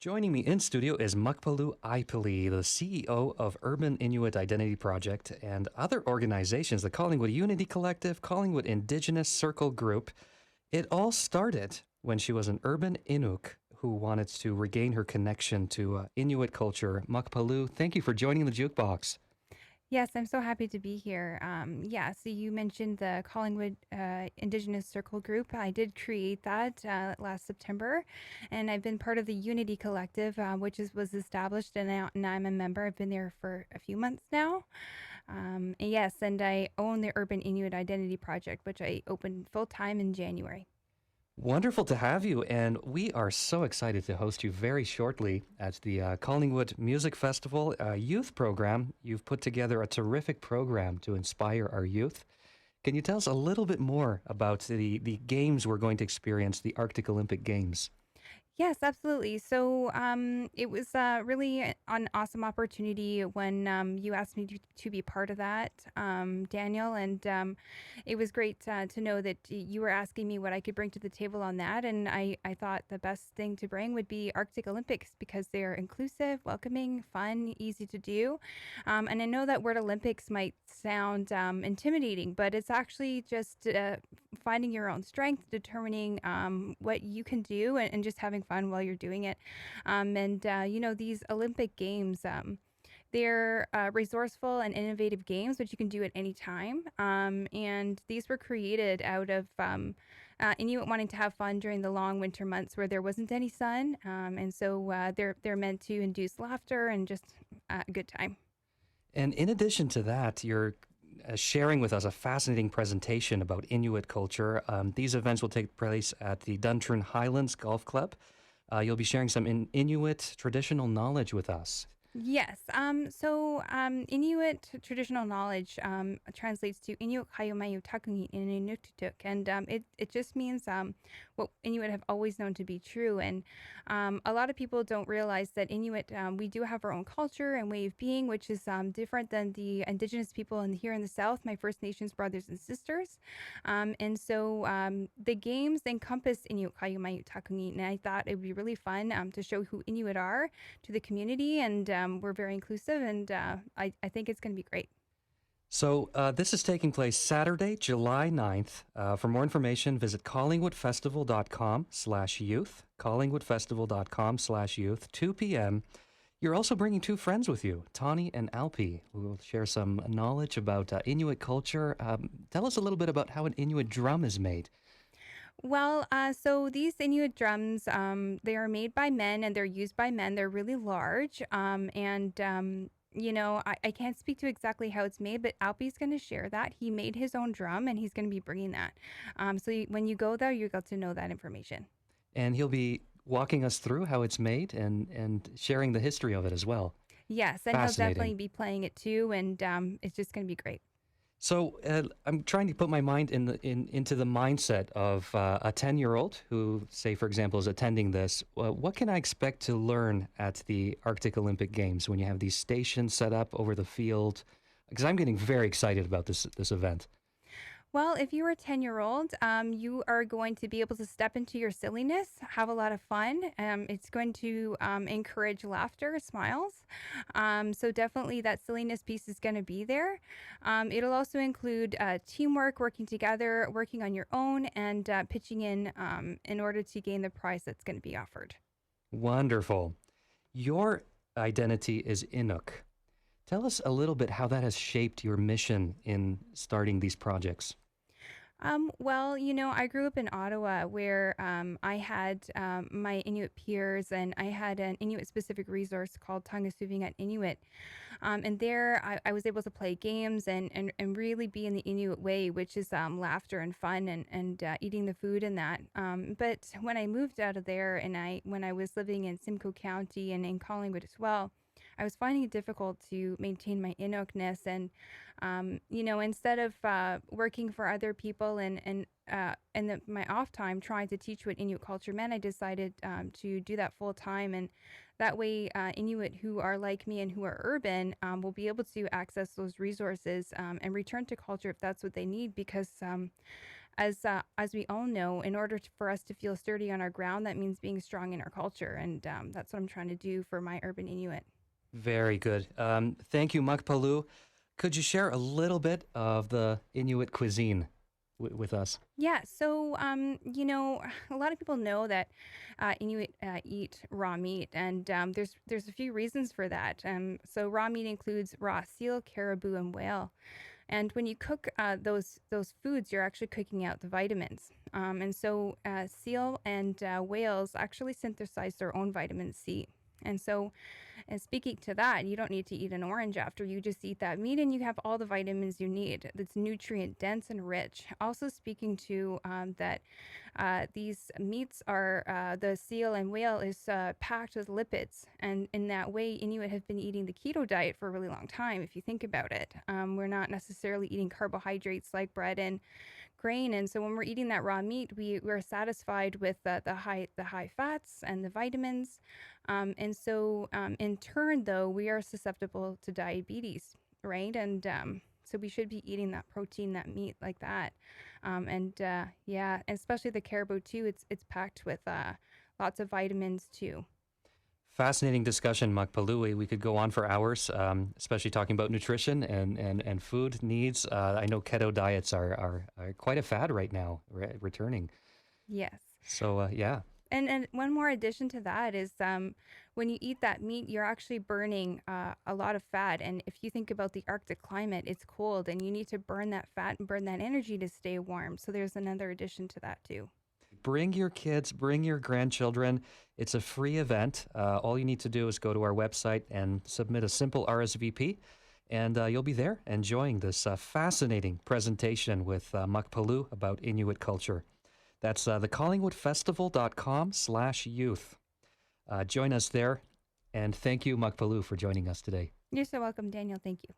Joining me in studio is Muckpaloo Ipeelie, the CEO of Urban Inuit Identity Project and other organizations, the Collingwood Unity Collective, Collingwood Indigenous Circle Group. It all started when she was an urban Inuk who wanted to regain her connection to Inuit culture. Muckpaloo, thank you for joining the Jukebox. Yes, I'm so happy to be here. So you mentioned the Collingwood Indigenous Circle Group. I did create that last September, and I've been part of the Unity Collective, was established, and I'm a member. I've been there for a few months now. Yes, and I own the Urban Inuit Identity Project, which I opened full time in January. Wonderful to have you, and we are so excited to host you very shortly at the Collingwood Music Festival youth program. You've put together a terrific program to inspire our youth. Can you tell us a little bit more about the games we're going to experience, the Arctic Olympic Games? Yes, absolutely. It was really an awesome opportunity when you asked me to be part of that, Daniel. And it was great to know that you were asking me what I could bring to the table on that. And I thought the best thing to bring would be Arctic Olympics because they're inclusive, welcoming, fun, easy to do. And I know that word Olympics might sound intimidating, but it's actually just finding your own strength, determining what you can do, and just having fun while you're doing it. These Olympic Games, they're resourceful and innovative games, which you can do at any time. And these were created out of Inuit wanting to have fun during the long winter months where there wasn't any sun. They're meant to induce laughter and just a good time. And in addition to that, you're sharing with us a fascinating presentation about Inuit culture. These events will take place at the Duntroon Highlands Golf Club. You'll be sharing some Inuit traditional knowledge with us. Yes. Inuit traditional knowledge translates to Inuit Hayumayu Takungi in Inuktitut, and it just means what Inuit have always known to be true. And a lot of people don't realize that Inuit, we do have our own culture and way of being, which is different than the Indigenous people here in the South, my First Nations brothers and sisters. The games encompass Inuit Hayumayu Takungi, and I thought it would be really fun to show who Inuit are to the community, and we're very inclusive, and I think it's going to be great. So this is taking place Saturday, July 9th. For more information, visit collingwoodfestival.com/youth, collingwoodfestival.com/youth, 2 p.m. You're also bringing two friends with you, Tauni and Aalpi, who will share some knowledge about Inuit culture. Tell us a little bit about how an Inuit drum is made. So these Inuit drums, they are made by men and they're used by men. They're really large. I can't speak to exactly how it's made, but Alpi's going to share that. He made his own drum and he's going to be bringing that. When you go there, you got to know that information. And he'll be walking us through how it's made and sharing the history of it as well. Yes, and he'll Fascinating. definitely be playing it too, and it's just going to be great. So I'm trying to put my mind into the mindset of a 10-year-old who, say, for example, is attending this. What can I expect to learn at the Arctic Olympic Games when you have these stations set up over the field? Because I'm getting very excited about this event. Well, if you're a 10-year-old, you are going to be able to step into your silliness, have a lot of fun. It's going to encourage laughter, smiles. So definitely that silliness piece is going to be there. It'll also include teamwork, working together, working on your own, and pitching in order to gain the prize that's going to be offered. Wonderful. Your identity is Inuk. Tell us a little bit how that has shaped your mission in starting these projects. I grew up in Ottawa where I had my Inuit peers, and I had an Inuit specific resource called Tangasuving Inuit. And there I was able to play games and really be in the Inuit way, which is laughter and fun and eating the food and that. But when I moved out of there when I was living in Simcoe County and in Collingwood as well, I was finding it difficult to maintain my Inukness, and instead of working for other people and my off time trying to teach what Inuit culture meant, I decided to do that full time, and that way Inuit who are like me and who are urban will be able to access those resources and return to culture if that's what they need, because as we all know, in order for us to feel sturdy on our ground, that means being strong in our culture, and that's what I'm trying to do for my urban Inuit. Very good. Thank you, Muckpaloo. Could you share a little bit of the Inuit cuisine with us? Yeah, so a lot of people know that Inuit eat raw meat, and there's a few reasons for that. So raw meat includes raw seal, caribou, and whale. And when you cook those foods, you're actually cooking out the vitamins. And so seal and whales actually synthesize their own vitamin C. And so, and speaking to that, you don't need to eat an orange after. You just eat that meat and you have all the vitamins you need. That's nutrient dense and rich. Also, speaking to that, these meats are the seal and whale is packed with lipids. And in that way, Inuit have been eating the keto diet for a really long time, if you think about it. We're not necessarily eating carbohydrates like bread and grain, and so when we're eating that raw meat, we're satisfied with the high fats and the vitamins, and so in turn, though, we are susceptible to diabetes, right? And so we should be eating that protein, that meat, like that, and yeah, especially the caribou too. It's packed with lots of vitamins too. Fascinating discussion, Muckpaloo. We could go on for hours, especially talking about nutrition and food needs. I know keto diets are quite a fad right now, returning. Yes. So, yeah. And one more addition to that is when you eat that meat, you're actually burning a lot of fat. And if you think about the Arctic climate, it's cold and you need to burn that fat and burn that energy to stay warm. So there's another addition to that too. Bring your kids, bring your grandchildren. It's a free event. All you need to do is go to our website and submit a simple RSVP, and you'll be there enjoying this fascinating presentation with Muckpaloo about Inuit culture. That's the collingwoodfestival.com/youth. Join us there, and thank you, Muckpaloo, for joining us today. You're so welcome, Daniel. Thank you.